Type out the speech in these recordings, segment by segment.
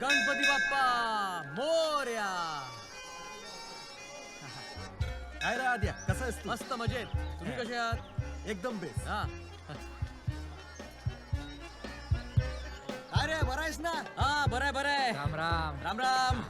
गणपती बाप्पा मोरया. काय रे आद्या, कसं आहेस तू? मस्त मजेत. तुम्ही कसे आहात? एकदम बेस्ट. हा काय रे, बरा आहेस ना? हा बरंय बरंय. राम राम. राम राम.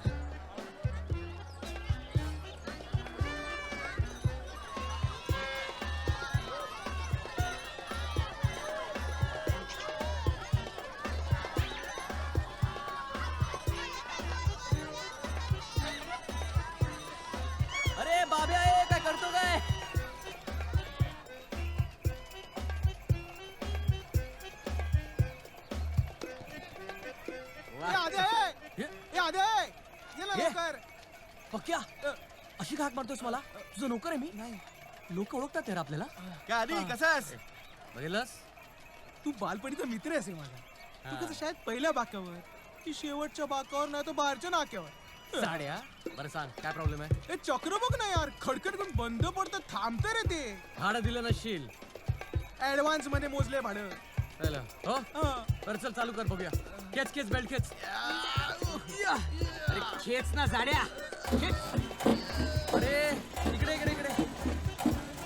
अरे बाब्या ये काय करतो काय? पक्या अशी घाक मारतोस मला? तुझं नोकर आहे मी. नाही लोक ओळखतात यार आपल्याला. काय आधी कसा आहेस? बघितलंस? तू बालपणीचा मित्र आहेस रे माझा. तू कसं शाळेत पहिल्या बाकावर की शेवटच्या बाकावर नाही तर बाहेरच्या नाक्यावर. साड्या बरं सांग काय प्रॉब्लेम आहे? हे चक्र बघ ना यार, खडखड करून बंद पडतं, थांबतं रे ते. भाडं दिलं नसशील. ऍडव्हान्स मध्ये मोजले भाडं. पहिलं हो हा. बरं चल चालू कर बघूया. खेच खेच बेल्ट खेच. अरे खेच ना साड्या खेच. अरे इकडे इकडे इकडे.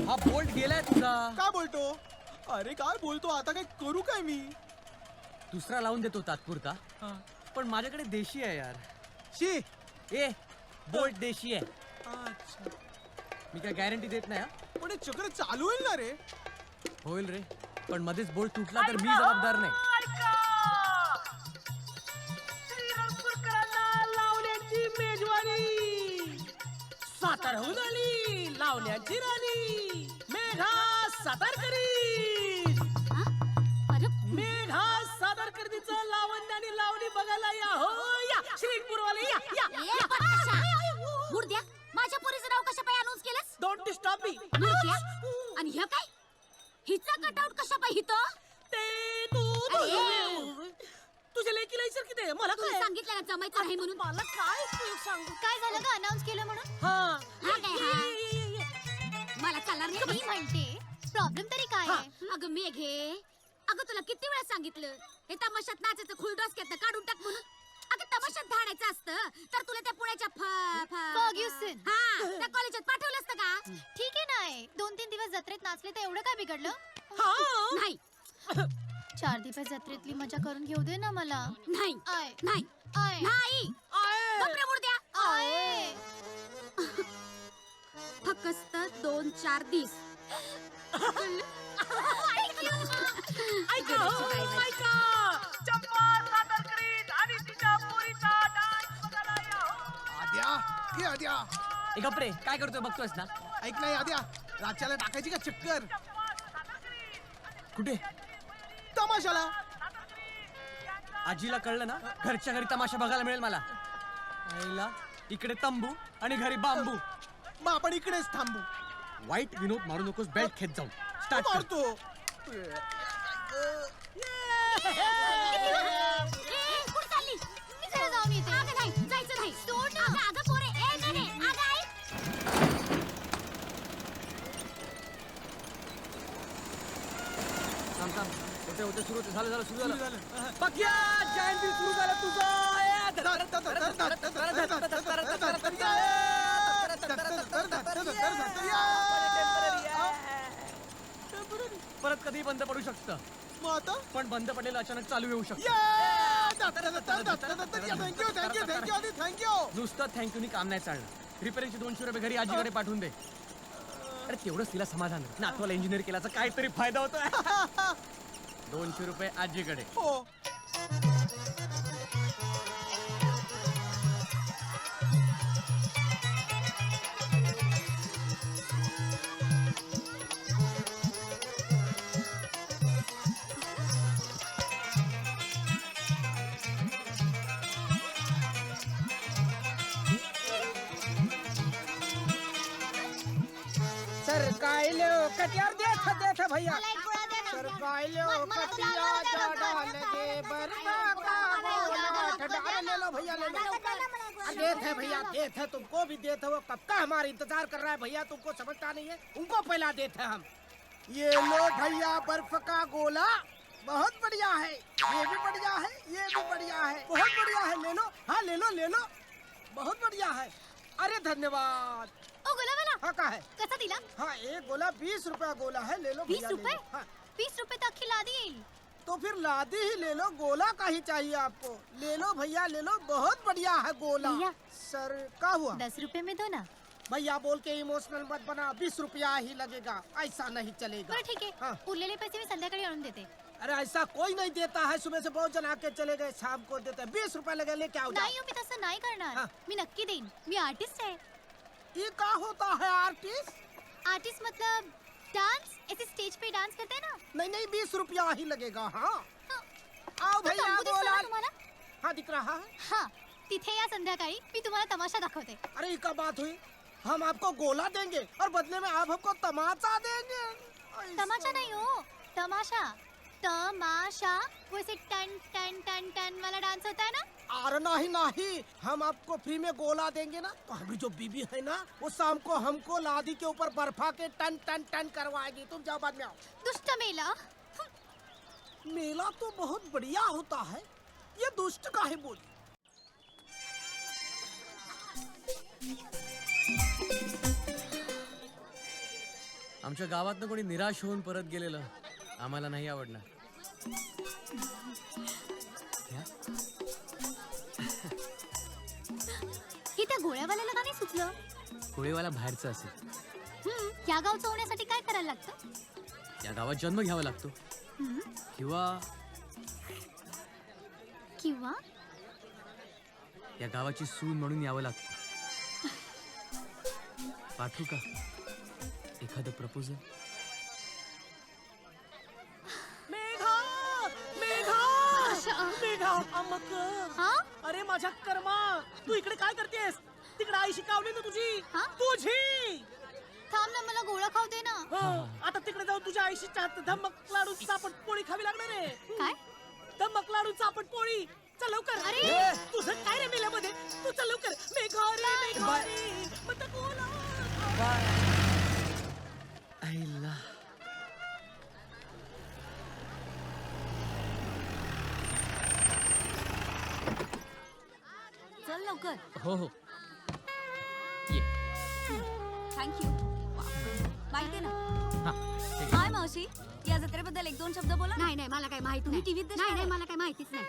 हा बोल्ट गेलाय तुझा. काय बोलतो? अरे काय बोलतो आता, काय करू काय मी? दुसरा लावून देतो तात्पुरता. पण माझ्याकडे देशी आहे यार. शी. ए बोल्ट देशी आहे. अच्छा. मी काय गॅरंटी देत नाही हा. पण हे चक्र चालू होईल ना रे? होईल रे पण मध्येच बोल्ट तुटला तर मी जबाबदार नाही. लावण्याची मेजवानी सातारहून आली लावण्याची राणी मेघा सातारकरी. मेघा सातारकरीचं लावण्य आणि लावणी बघायला या हो या श्रीपुरवाले या या मुर्द्या, माझ्या पोरीचं नाव कशा पाय अनाउन्स केलंस? Don't disturb me. आणि हे काय? हिचा कटआउट कशा पाय हितो? ते तू तुझ्या लेकीला विचार किती मला तुला काय सांगितलं ना जमायचं नाही म्हणून. मला काय तू सांगू. काय झालं ग अनाउन्स केलं म्हणून? हा हा काय हा? मला चालणार नाही. मी म्हणते प्रॉब्लेम तरी काय आहे? अगं मेघे, अगं तुला किती वेळा सांगितलं हे तमाशात नाचायचं खुल डोसक्यातनं काढून टाक म्हणून. अगं तमाशात धाडायचं असतं तर तुला त्या पुण्याच्या त्या कॉलेजात पाठवलं असतं का? ठीक आहे नाही, 2-3 दिवस जत्रेत नाचले तर एवढं काय बिघडलं? नाही 4 दिवस जत्रेतली मजा करून घेऊ दे ना मला. नाही आय नाही आय नाही. गप्रे मुर्द्या. आय फक्त 2-4 दिस. ऐका चंपा सातारकरी आणि तिच्या पोरीचा डान्स बघायला या हो. आद्या, हे आद्या, ए गप्रे काय करतोय बघतोयस ना? ऐक नाही आद्या, रातच्याला टाकायची का चक्कर कुठे? तमाशाला? आजीला कळलं ना घरच्या घरी तमाशा बघायला मिळेल मला. आईला इकडे तंबू आणि घरी बांबू. मग आपण इकडेच थांबू. वाईट विनोद मारू नकोस. बेल्ट खेच जाऊन स्टार्ट कर. मारतो. कुठे चालली? मी जरा जाऊन येते. अगं नाही जायचं नाही. सोड ना. अगं पोरे ए नाही अगं आई. थांब थांब. होते सुरू होते. झालं सुरू झालं. पक्या जायंट बिल सुरू झालं तुझं. परत कधी बंद पडू शकतं. मग आता पण बंद पडलेलं अचानक चालू येऊ शकतं. थँक्यू. नुसतं थँक्यूनी काम नाही चालणार. रिपेअरिंगचे 200 रुपये घरी आजीकडे पाठवून दे. अरे तेवढंच तिला समाधान आहे. नातवाला इंजिनियर केल्याचा काहीतरी फायदा होतोय. 200 रुपये आजीकडे. हो. सरकाइलो कटियार देख भैया मला एक गोळा दे ना. सरकाइलो मला कटिया गुलाब डाल दे बरका का बोला डाल ले लो भैया ले लो. देते है भैया देते है तुमको भी देते हो. कब का हमारा इंतजार कर रहा है भैया. तुमको समझता नहीं है. उनको पहला देते हम. ये लो भैया बर्फ का गोला बहुत बढ़िया है, ये भी बढ़िया है, ये भी बढ़िया है, बहुत बढ़िया है, ले लो, हाँ ले लो ले लो, बहुत बढ़िया है। अरे धन्यवाद। ओ गोलावाला हाँ का है? कसा दिला? हाँ एक गोला 20 रुपया गोला है, ले लो 20 भैया, ले रुपए? लो। हाँ 20 रुपए तो अख्खी लादी येईल. तो फिर लादी ही ले लो, गोला का ही चाहिए आपको? ले लो भैया ले लो, बहुत बढ़िया है गोला। भैया। सर क्या हुआ? 10 रुपए में दो ना. भैया बोल के इमोशनल मत बना, 20 रुपया ही लगेगा, ऐसा नहीं चलेगा। बरं ठीक हाँ। आहे, उरलेले पैसे मी संध्याकाळी आणून देते. अरे ऐसा कोई नहीं देता है, सुबह से बहुत जन आके चले गए, शाम को देते हैं। 20 रुपया लगे, लेके आओ जाओ। नाही हो, मी तसं नाही करणार. हाँ. मी नक्की देईन. मी आर्टिस्ट आहे. ये क्या होता है आर्टिस्ट? आर्टिस्ट मतलब डांस, ऐसे स्टेज पे डांस करते हैं ना. नहीं नहीं 20 रुपया ही लगेगा। हाँ हाँ. आओ तो भैया तंबू दिसतो बोला। ना तुम्हाला? हाँ दिख रहा है। हा, तिथे या संध्याकाळी मी तुम्हाला तमाशा दाखवते. अरे ये क्या बात हुई? हम आपको गोला देंगे और बदले में आप हमको तमाचा देंगे। ऐसा- तमाशा नहीं हो, तमाशा. तमाशा, वो ऐसे टन टन टन टन वाला डांस होता है ना. अरे नहीं नहीं, हम आपको फ्री में गोला देंगे ना, तो हमारी जो बीबी है ना, वो शाम को हमको लादी के ऊपर बर्फा के टन टन टन करवाएगी। तुम जाओ बाद में आओ। दुष्ट मेला. मेला तो बहुत बढ़िया होता है, ये दुष्ट का है बोली। आमच्या गावातनं कोणी निराश होऊन परत गेलेलं आम्हाला नाही आवडणार. घ्या. हे त्या गोळ्यावाल्याला का नाही सुचलं? कोळीवाला बाहेरचं असेल. या गावचं होण्यासाठी काय करायला लागतं? या गावात जन्म घ्यावा लागतो किंवा किंवा या गावाची सून म्हणून यावं लागतं. पाठवू का एखादं प्रपोजल? मेघा मेघा मेघा अमक, हा? अरे माझ्या कर्मा, तू इकडे काय करतेस? तिकडे आई शिकावली ना तुझी. हा? तुझी थांब ना, मला गोळा खाऊ दे ना. आता तिकडे जाऊन तुझ्या आईशी धमक लाडू चापट पोळी खावी लागणार आहे. काय? धमक लाडू चापट पोळी. चल लवकर. अरे! तुझं काय रे मेल्यामध्ये? तू चल लवकर. मेघा रे मत गोला. आईला चल लवकर. हो हो ये. थँक्यू. माहिती ना. हा, ठीक आहे. हाय मावशी, या जत्रेबद्दल 1-2 शब्द बोला. नाही नाही, मला काय माहिती नाही. टीव्हीत नाही, मला काय माहितीच नाही.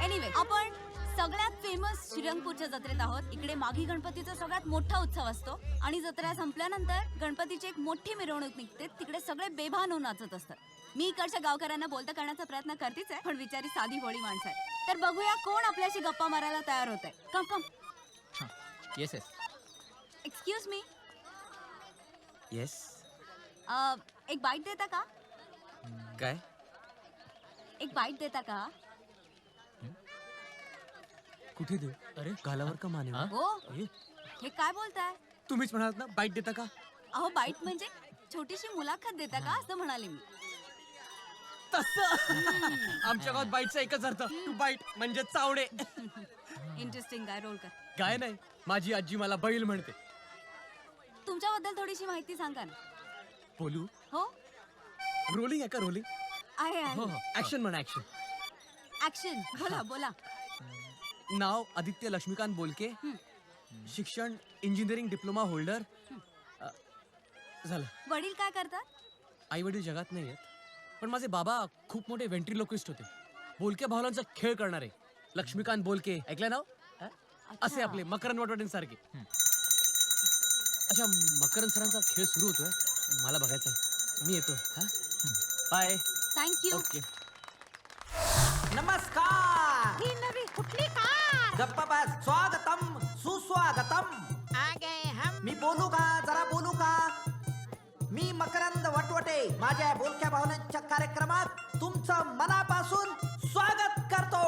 एनिवे, आपण सगळ्यात फेमस श्रीरंगपूरच्या जत्रेत आहोत. इकडे माघी गणपतीचा सगळ्यात मोठा उत्सव असतो आणि जत्रा संपल्यानंतर गणपतीची एक मोठी मिरवणूक निघते. तिकडे सगळे बेभान होऊन नाचत असतात. मी इकडच्या गावकऱ्यांना बोलता करण्याचा प्रयत्न करतेच आहे, पण बिचारी साधी भोळी माणसं आहे. तर बघूया कोण आपल्याशी गप्पा मारायला तयार होत आहे. Come come. Yes yes excuse me, yes. एक बाईट देता का? काय? एक बाईट देता का? कुठे देऊ? अरे गालावर का माने? हो, हे काय बोलताय? तुम्हीच म्हणालात ना बाईट देता का? अहो, बाईट म्हणजे छोटीशी मुलाखत देता का असं म्हणाले मी. तसं आमच्या गावात बाईटचा एकच अर्थ, टू बाईट म्हणजे चावणे. इंटरेस्टिंग आहे. रोल कर. काय नाही, माझी आजी मला बैल म्हणते. तुमच्याबद्दल थोडीशी माहिती सांगा ना. बोलू? हो, रोलिंग आहे का? रोलिंग? आहे हो आहे. हो. ऍक्शन म्हणा ऍक्शन. ऍक्शन. बोला बोला. नाव आदित्य लक्ष्मीकांत बोलके. शिक्षण इंजिनिअरिंग डिप्लोमा होल्डर. झालं. वडील काय करतात? आई वडील जगात नाही आहेत, पण माझे बाबा खूप मोठे व्हेंट्रिलोक्विस्ट होते. बोलके भावलांचा खेळ करणारे. लक्ष्मीकांत बोलके ऐकलं नाव? असे आपले मकरंद वटवटेंसारखे. अच्छा, मकरंद सरांचा खेळ सुरू होतोय, मला बघायचा आहे. मी येतो. हा बाय. थँक्यू. ओके. नमस्कार. ही नवी कुठली कार? गप्पा बस. स्वागतम सुस्वागतम. आ गए हम. मी बोलू का? जरा बोलू का? मी मकरंद वटवटे माझ्या बोलक्या भावनांच्या कार्यक्रमात तुमचं मनापासून स्वागत करतो.